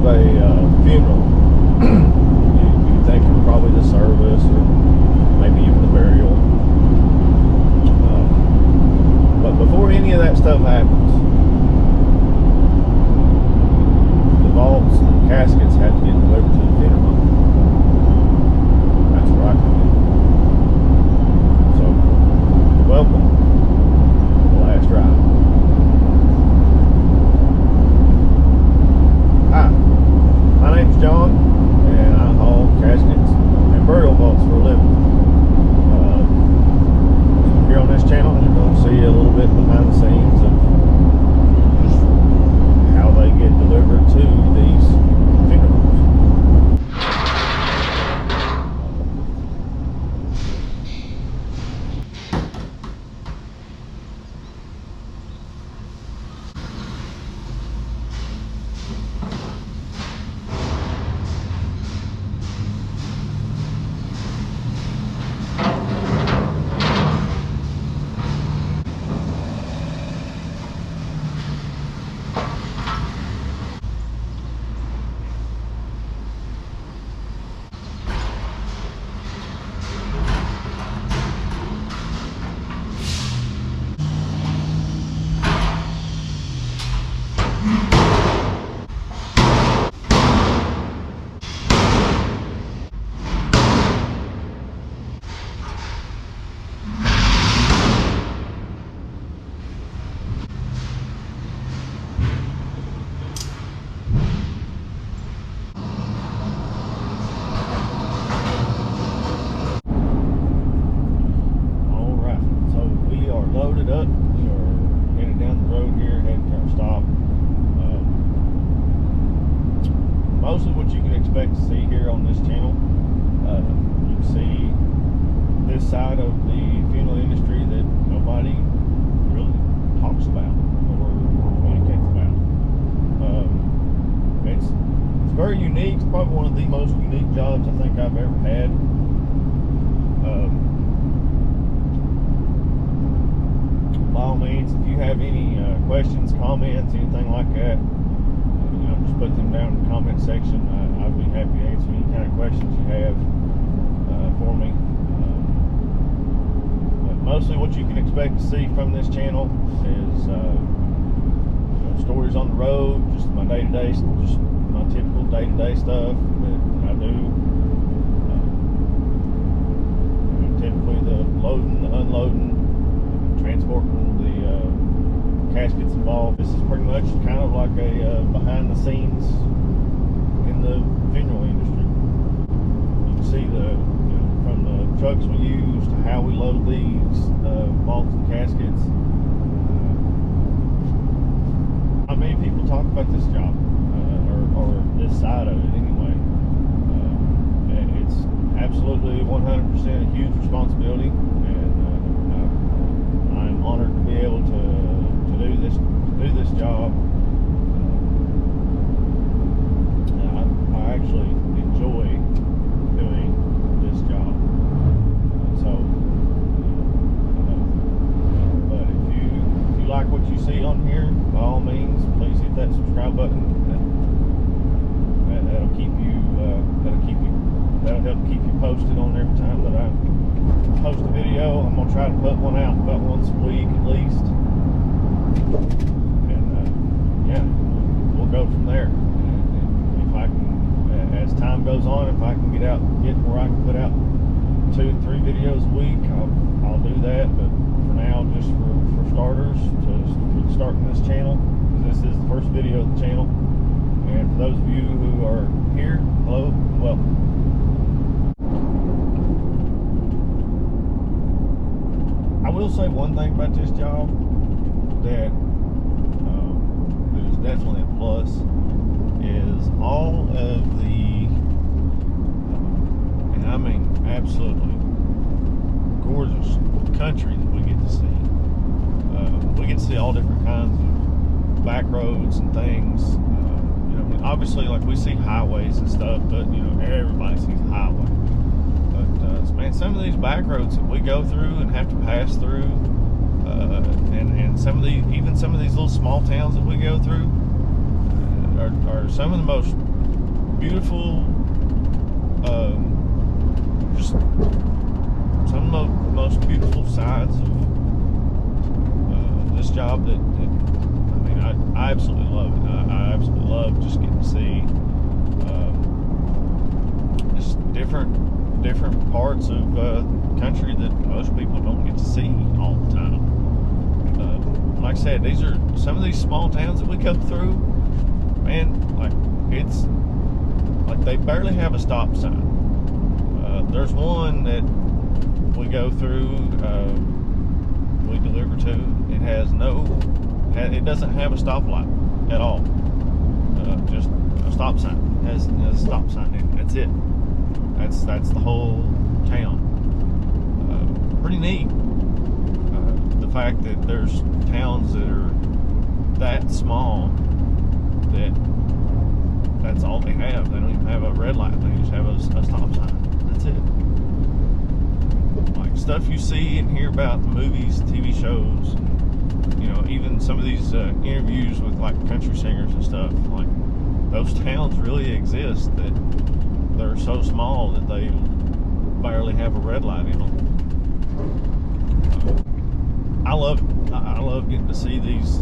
of a funeral, you think of probably the service or maybe even the burial. But before any of that stuff happens, the vaults and caskets have to get delivered to the funeral home. That's where I come in. So, welcome to The Last Ride. Hi, my name's John, and I haul caskets and burial vaults for a living. Here on this channel, you're going to see a little bit behind the scenes of just how they get delivered to these funerals. Loaded up. We are headed down the road here, headed to our stop. Most of what you can expect to see here on this channel, you can see this side of the funeral industry that nobody really talks about or communicates about. It's very unique. It's probably one of the most unique jobs I think I've ever had. By all means, if you have any questions, comments, anything like that, just put them down in the comment section. I'd be happy to answer any kind of questions you have for me. But mostly what you can expect to see from this channel is stories on the road, just my day-to-day, just my typical day-to-day stuff that I do. Typically the loading, the unloading, transporting the caskets involved. This is pretty much kind of like a behind the scenes in the funeral industry. You can see from the trucks we use to how we load these vaults and caskets. Not many people talk about this job or this side of it anyway. It's absolutely 100% a huge responsibility, and I'm honored to be able to do this job. I actually enjoy doing this job. But if you like what you see on here, by all means, please hit that subscribe button. That'll help keep you posted on every time that I post a video. I'm gonna try to put one out about once a week at least, and yeah, we'll go from there. And if I can, as time goes on, if I can get where I can put out 2 and 3 videos a week, I'll do that. But for now, just for starters, for starting this channel, because this is the first video of the channel, and for those of you who are here, hello, welcome. I will say one thing about this job that is definitely a plus is all of the, and I mean absolutely gorgeous country that we get to see. We get to see all different kinds of back roads and things. I mean, obviously, like we see highways and stuff, but everybody sees a highway. But man, some of these back roads that we go through and have to pass through, and some of these little small towns that we go through, are some of the most beautiful, just some of the most beautiful sides of this job that I mean, I absolutely love it. I absolutely love just getting to see just different parts of country that most people don't get to see all the time. Like I said, these are some of these small towns that we come through, man, like it's like they barely have a stop sign. There's one that we go through, we deliver to. It doesn't have a stoplight at all. Just a stop sign. It has a stop sign in it. That's it. That's the whole town. Pretty neat. The fact that there's towns that are that small that's all they have. They don't even have a red light. They just have a stop sign. That's it. Like stuff you see and hear about in movies, TV shows, you know, even some of these interviews with like country singers and stuff. Like those towns really exist. That they're so small that they barely have a red light in them. I love it. I love getting to see these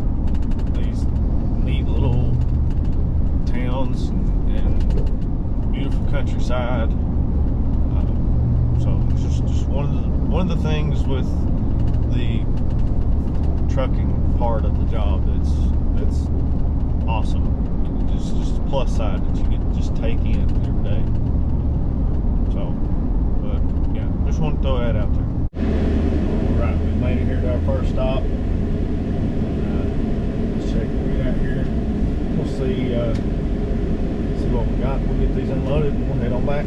neat little towns and beautiful countryside. So it's just one of the things with the trucking part of the job that's awesome. Just a plus side that you get to just take in every day. So, but yeah, just want to throw that out there. Alright, we made it here to our first stop. Let's check what we got here. We'll see what we got. We'll get these unloaded and we'll head on back.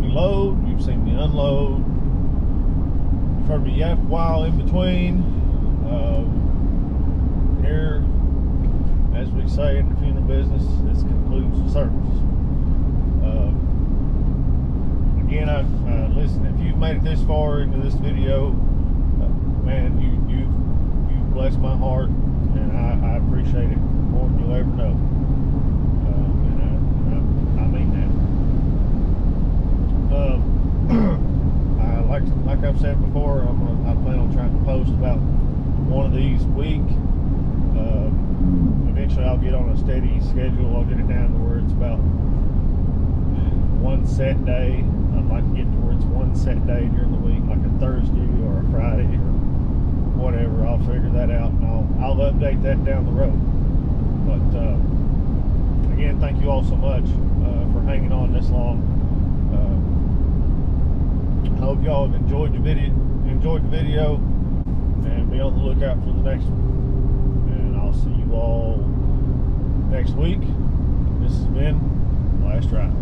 Load, you've seen me unload, you've heard me yap while in between. Here, as we say in the funeral business, this concludes the service. Again, listen, if you've made it this far into this video, man, you've blessed my heart, and I appreciate it more than you'll ever know. And I mean that. Like I've said before, I plan on trying to post about one of these a week. Eventually I'll get on a steady schedule. I'll get it down to where it's about one set day. I'd like to get towards one set day during the week, like a Thursday or a Friday or whatever. I'll figure that accommodate that down the road. But again, thank you all so much for hanging on this long. I hope y'all have enjoyed the video, and be on the lookout for the next one. And I'll see you all next week. This has been Last Ride.